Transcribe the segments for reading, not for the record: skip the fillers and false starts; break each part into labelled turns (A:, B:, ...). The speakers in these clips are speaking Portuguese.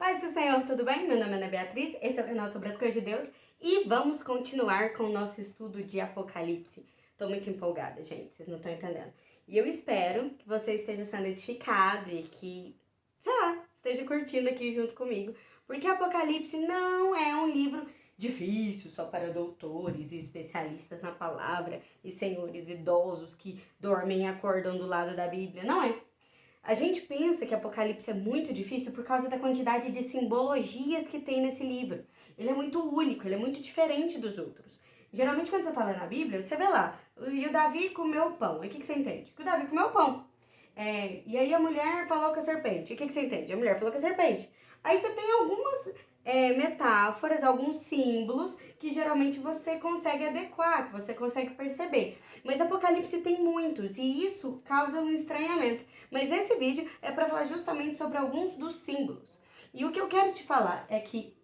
A: Paz do Senhor, tudo bem? Meu nome é Ana Beatriz, esse é o canal sobre as coisas de Deus e vamos continuar com o nosso estudo de Apocalipse. Tô muito empolgada, gente, vocês não estão entendendo. E eu espero que você esteja sendo edificado e que, sei lá, esteja curtindo aqui junto comigo, porque Apocalipse não é um livro difícil só para doutores e especialistas na palavra e senhores idosos que dormem e acordam do lado da Bíblia, não é. A gente pensa que Apocalipse é muito difícil por causa da quantidade de simbologias que tem nesse livro. Ele é muito único, ele é muito diferente dos outros. Geralmente quando você está lendo a Bíblia, você vê lá, e o Davi comeu o pão. E o que você entende? Que o Davi comeu o pão. E aí a mulher falou com a serpente. E o que você entende? A mulher falou com a serpente. Aí você tem algumas metáforas, alguns símbolos que geralmente você consegue adequar, que você consegue perceber. Mas Apocalipse tem muitos e isso causa um estranhamento. Mas esse vídeo é para falar justamente sobre alguns dos símbolos. E o que eu quero te falar é que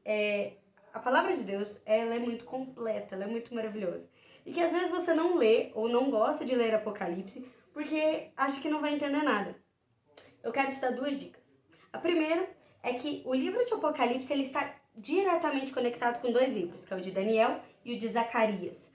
A: a palavra de Deus, ela é muito completa, ela é muito maravilhosa. E que às vezes você não lê ou não gosta de ler Apocalipse porque acha que não vai entender nada. Eu quero te dar duas dicas. A primeira é que o livro de Apocalipse ele está diretamente conectado com dois livros, que é o de Daniel e o de Zacarias.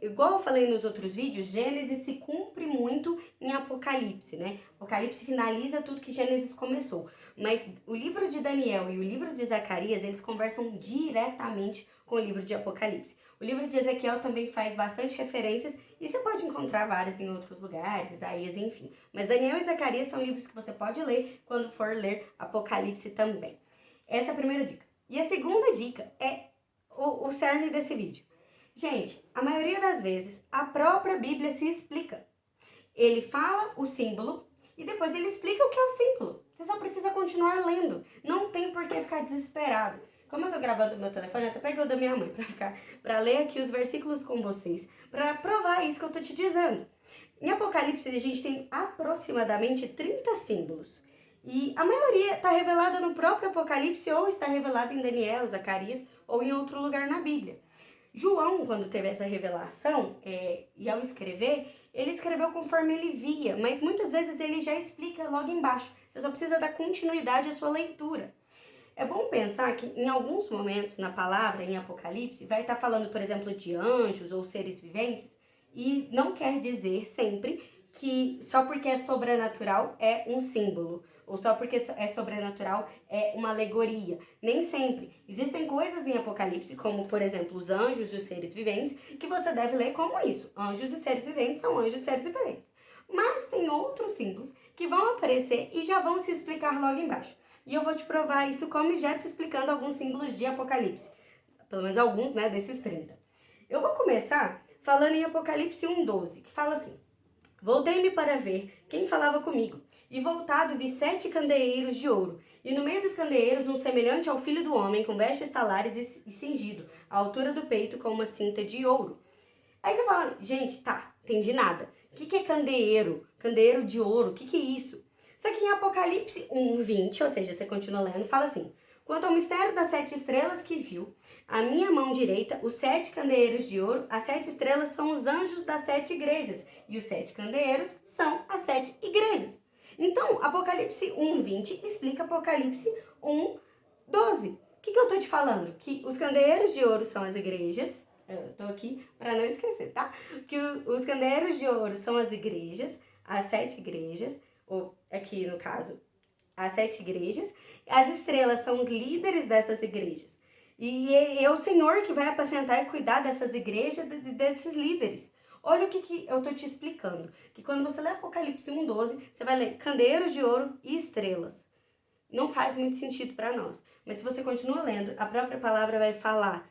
A: Igual eu falei nos outros vídeos, Gênesis se cumpre muito em Apocalipse, né? Apocalipse finaliza tudo que Gênesis começou. Mas o livro de Daniel e o livro de Zacarias, eles conversam diretamente com o livro de Apocalipse. O livro de Ezequiel também faz bastante referências e você pode encontrar várias em outros lugares, Isaías, enfim. Mas Daniel e Zacarias são livros que você pode ler quando for ler Apocalipse também. Essa é a primeira dica. E a segunda dica é o cerne desse vídeo. Gente, a maioria das vezes a própria Bíblia se explica. Ele fala o símbolo e depois ele explica o que é o símbolo. Você só precisa continuar lendo. Não tem por que ficar desesperado. Como eu tô gravando no meu telefone, eu até peguei o da minha mãe para ler aqui os versículos com vocês, para provar isso que eu tô te dizendo. Em Apocalipse a gente tem aproximadamente 30 símbolos. E a maioria está revelada no próprio Apocalipse ou está revelada em Daniel, Zacarias ou em outro lugar na Bíblia. João, quando teve essa revelação, e ao escrever, ele escreveu conforme ele via, mas muitas vezes ele já explica logo embaixo. Você só precisa dar continuidade à sua leitura. É bom pensar que em alguns momentos na palavra, em Apocalipse, vai estar falando, por exemplo, de anjos ou seres viventes, e não quer dizer sempre que só porque é sobrenatural é um símbolo, ou só porque é sobrenatural é uma alegoria. Nem sempre. Existem coisas em Apocalipse, como, por exemplo, os anjos e os seres viventes, que você deve ler como isso. Anjos e seres viventes são anjos e seres viventes. Mas tem outros símbolos que vão aparecer e já vão se explicar logo embaixo. E eu vou te provar isso como já te explicando alguns símbolos de Apocalipse. Pelo menos alguns, né, desses 30. Eu vou começar falando em Apocalipse 1:12, que fala assim: Voltei-me para ver quem falava comigo, e voltado vi 7 candeeiros de ouro, e no meio dos candeeiros um semelhante ao filho do homem, com vestes talares e cingido, à altura do peito com uma cinta de ouro. Aí você fala, gente, tá, entendi nada. O que é candeeiro? Candeeiro de ouro, o que é isso? Só que em Apocalipse 1:20, ou seja, você continua lendo, fala assim: Quanto ao mistério das 7 estrelas que viu, à minha mão direita, os 7 candeeiros de ouro, as 7 estrelas são os anjos das 7 igrejas, e os 7 candeeiros são as 7 igrejas. Então, Apocalipse 1:20 explica Apocalipse 1:12. O que eu tô te falando? Que os candeeiros de ouro são as igrejas. Eu tô aqui para não esquecer, tá? Que os candeeiros de ouro são as igrejas, as 7 igrejas, ou aqui no caso, as 7 igrejas. As estrelas são os líderes dessas igrejas. E é o Senhor que vai apacentar e cuidar dessas igrejas, desses líderes. Olha o que eu tô te explicando. Que quando você lê Apocalipse 1:12, você vai ler candeeiros de ouro e estrelas. Não faz muito sentido para nós. Mas se você continua lendo, a própria palavra vai falar,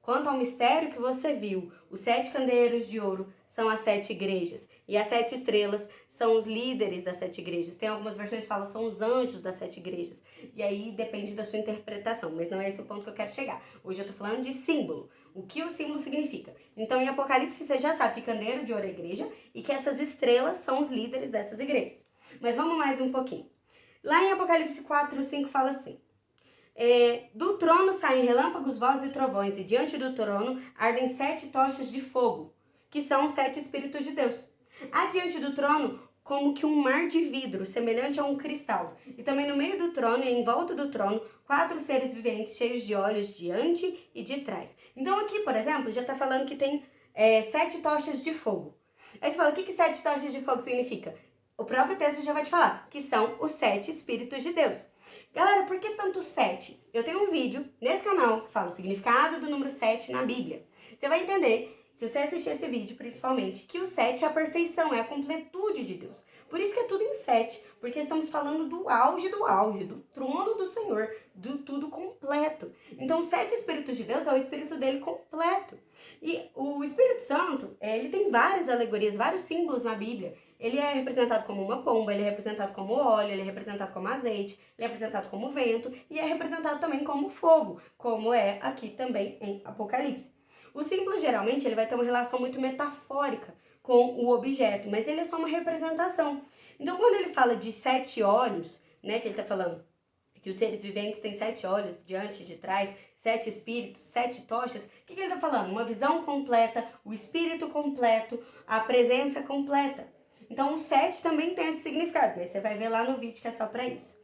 A: quanto ao mistério que você viu, os 7 candeeiros de ouro são as 7 igrejas. E as 7 estrelas são os líderes das 7 igrejas. Tem algumas versões que falam são os anjos das 7 igrejas. E aí depende da sua interpretação. Mas não é esse o ponto que eu quero chegar. Hoje eu tô falando de símbolo. O que o símbolo significa. Então em Apocalipse você já sabe que candeeiro de ouro é a igreja e que essas estrelas são os líderes dessas igrejas. Mas vamos mais um pouquinho. Lá em Apocalipse 4:5 fala assim: do trono saem relâmpagos, vozes e trovões, e diante do trono ardem 7 tochas de fogo, que são os 7 Espíritos de Deus. Adiante do trono como que um mar de vidro, semelhante a um cristal. E também no meio do trono e em volta do trono, 4 seres viventes cheios de olhos diante e de trás. Então aqui, por exemplo, já está falando que tem 7 tochas de fogo. Aí você fala, o que 7 tochas de fogo significa? O próprio texto já vai te falar, que são os 7 Espíritos de Deus. Galera, por que tanto 7? Eu tenho um vídeo nesse canal que fala o significado do número 7 na Bíblia. Você vai entender, se você assistir esse vídeo principalmente, que o 7 é a perfeição, é a completude de Deus. Por isso que é tudo em 7, porque estamos falando do auge, do trono do Senhor, do tudo completo. Então, os 7 Espíritos de Deus é o Espírito dele completo. E o Espírito Santo, ele tem várias alegorias, vários símbolos na Bíblia. Ele é representado como uma pomba, ele é representado como óleo, ele é representado como azeite, ele é representado como vento e é representado também como fogo, como é aqui também em Apocalipse. O símbolo, geralmente, ele vai ter uma relação muito metafórica com o objeto, mas ele é só uma representação. Então, quando ele fala de 7 olhos, né, que ele está falando que os seres viventes têm 7 olhos, diante e de trás, 7 espíritos, 7 tochas, o que ele está falando? Uma visão completa, o espírito completo, a presença completa. Então, o 7 também tem esse significado, mas você vai ver lá no vídeo que é só para isso.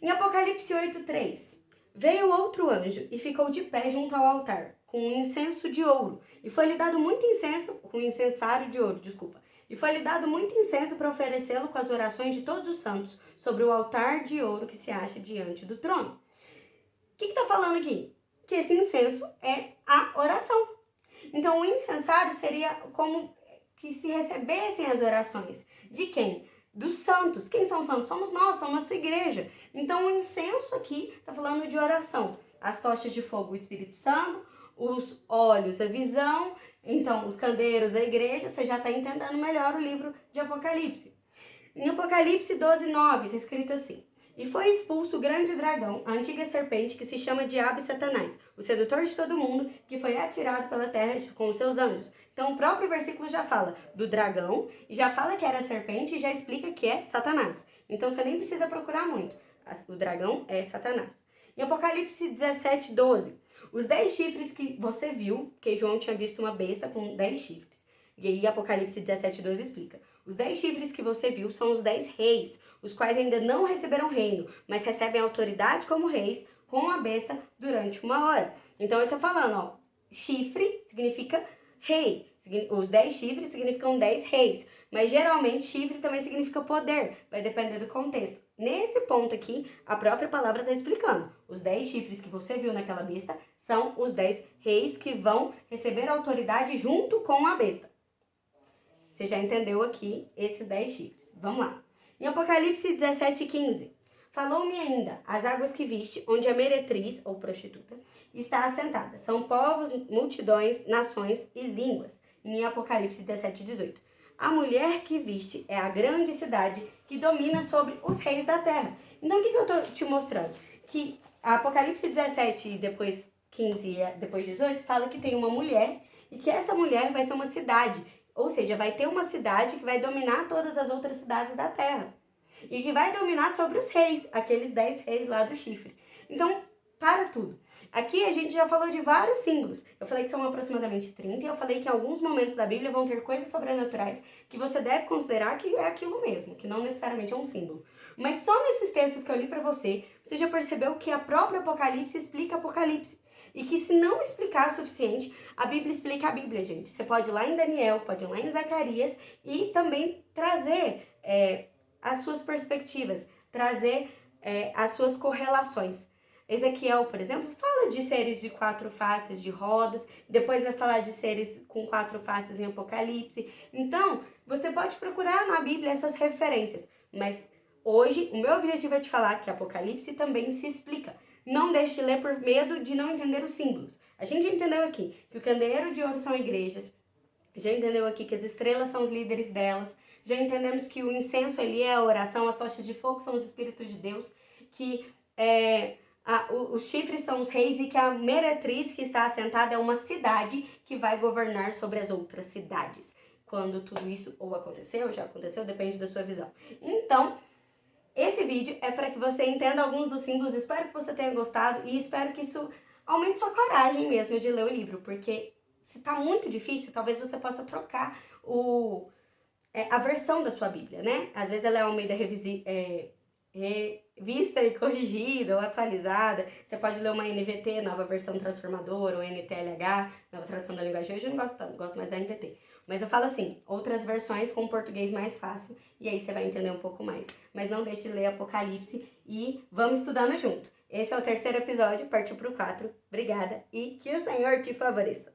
A: Em Apocalipse 8:3, veio outro anjo e ficou de pé junto ao altar, com um incenso de ouro, e foi-lhe dado muito incenso, com incensário de ouro, e foi-lhe dado muito incenso para oferecê-lo com as orações de todos os santos sobre o altar de ouro que se acha diante do trono. O que está falando aqui? Que esse incenso é a oração. Então, o incensário seria como que se recebessem as orações. De quem? Dos santos. Quem são os santos? Somos nós, somos a sua igreja. Então, o incenso aqui está falando de oração. As tochas de fogo, o Espírito Santo, os olhos, a visão, então, os candeiros, a igreja. Você já está entendendo melhor o livro de Apocalipse. Em Apocalipse 12:9, está escrito assim: e foi expulso o grande dragão, a antiga serpente, que se chama Diabo e Satanás, o sedutor de todo mundo, que foi atirado pela terra com os seus anjos. Então, o próprio versículo já fala do dragão, e já fala que era serpente, e já explica que é Satanás. Então, você nem precisa procurar muito. O dragão é Satanás. Em Apocalipse 17:12, os 10 chifres que você viu, que João tinha visto uma besta com 10 chifres. E aí, Apocalipse 17:12 explica. Os 10 chifres que você viu são os 10 reis, os quais ainda não receberam reino, mas recebem autoridade como reis com a besta durante 1 hora. Então ele está falando, ó, chifre significa rei. Os 10 chifres significam 10 reis, mas geralmente chifre também significa poder, vai depender do contexto. Nesse ponto aqui, a própria palavra está explicando. Os 10 chifres que você viu naquela besta são os 10 reis que vão receber autoridade junto com a besta. Você já entendeu aqui esses 10 chifres. Vamos lá. Em Apocalipse 17:15, falou-me ainda, as águas que viste, onde a meretriz, ou prostituta, está assentada. São povos, multidões, nações e línguas. Em Apocalipse 17:18, a mulher que viste é a grande cidade que domina sobre os reis da terra. Então, o que eu estou te mostrando? Que Apocalipse 17 e depois 15 e depois 18 fala que tem uma mulher e que essa mulher vai ser uma cidade. Ou seja, vai ter uma cidade que vai dominar todas as outras cidades da terra. E que vai dominar sobre os reis, aqueles 10 reis lá do chifre. Então, para tudo. Aqui a gente já falou de vários símbolos. Eu falei que são aproximadamente 30 e eu falei que em alguns momentos da Bíblia vão ter coisas sobrenaturais que você deve considerar que é aquilo mesmo, que não necessariamente é um símbolo. Mas só nesses textos que eu li para você, você já percebeu que a própria Apocalipse explica Apocalipse. E que se não explicar o suficiente, a Bíblia explica a Bíblia, gente. Você pode ir lá em Daniel, pode ir lá em Zacarias e também trazer as suas perspectivas, trazer as suas correlações. Ezequiel, por exemplo, fala de seres de 4 faces, de rodas, depois vai falar de seres com 4 faces em Apocalipse. Então, você pode procurar na Bíblia essas referências, mas hoje o meu objetivo é te falar que Apocalipse também se explica. Não deixe de ler por medo de não entender os símbolos. A gente já entendeu aqui que o candeeiro de ouro são igrejas, já entendeu aqui que as estrelas são os líderes delas, já entendemos que o incenso ali é a oração, as tochas de fogo são os espíritos de Deus, que os chifres são os reis e que a meretriz que está assentada é uma cidade que vai governar sobre as outras cidades. Quando tudo isso ou aconteceu, já aconteceu, depende da sua visão. Então, esse vídeo é para que você entenda alguns dos símbolos, espero que você tenha gostado e espero que isso aumente sua coragem mesmo de ler o livro, porque se tá muito difícil, talvez você possa trocar a versão da sua Bíblia, né? Às vezes ela é Almeida revista e corrigida ou atualizada. Você pode ler uma NVT, Nova Versão Transformadora, ou NTLH, Nova Tradução da Linguagem. Hoje eu não gosto tanto, gosto mais da NVT. Mas eu falo assim, outras versões com português mais fácil, e aí você vai entender um pouco mais. Mas não deixe de ler Apocalipse e vamos estudando junto. Esse é o terceiro episódio, partiu pro 4. Obrigada e que o Senhor te favoreça.